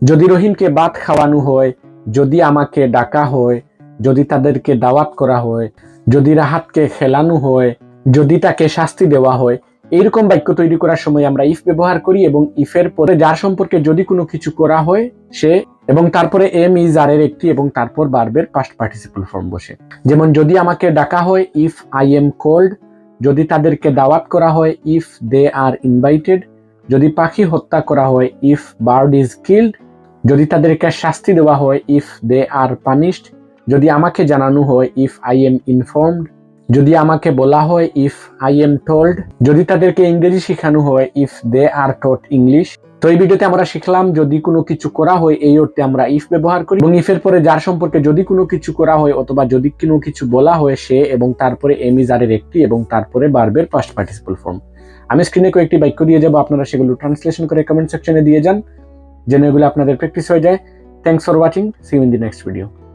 যদি রহিমকে ভাত খাওয়ানো হয়, যদি আমাকে ডাকা হয়, যদি তাদেরকে দাওয়াত করা হয়, যদি রাহাতকে খেলানো হয়, যদি তাকে শাস্তি দেওয়া হয়, এইরকম বাক্য তৈরি করার সময় আমরা ইফ ব্যবহার করি এবং ইফের পরে যার সম্পর্কে যদি কোনো কিছু করা হয় সে এবং তারপরে এম ইজ আর এর একটি এবং তারপর ভার্বের পাস্ট পার্টিসিপল ফর্ম বসে। যেমন যদি আমাকে ডাকা হয় ইফ আই এম কল্ড, যদি তাদেরকে দাওয়াত করা হয় ইফ দে আর ইনভাইটেড, যদি পাখি হত্যা করা হয় ইফ বার্ড ইজ কিল্ড, যদি তাদেরকে শাস্তি দেওয়া হয় ইফ দে আর পানিশড, যদি আমাকে জানানো হয় ইফ আই এম ইনফর্মড, যদি আমাকে বলা হয় ইফ আই এম টোল্ড, যদি তাদেরকে ইংরেজি শেখানো হয় if they R taught English. তো এই ভিডিওতে আমরা শিখলাম যদি কোনো কিছু করা হয় এই অর্থে আমরা ইফ ব্যবহার করি এবং ইফের পরে যার সম্পর্কে যদি কোনো কিছু করা হয় অথবা যদি কোনো কিছু বলা হয় সে এবং তারপরে এম ইজ আর এর একটি এবং তারপরে ভার্বের পাস্ট পার্টিসিপল ফর্ম। আমি স্ক্রিনে কয়েকটি বাক্য দিয়ে যাব, আপনারা সেগুলো ট্রান্সলেশন করে কমেন্ট সেকশনে দিয়ে যান যেন এগুলো আপনাদের প্র্যাকটিস হয়ে যায়। Thanks for watching, see you in the next video.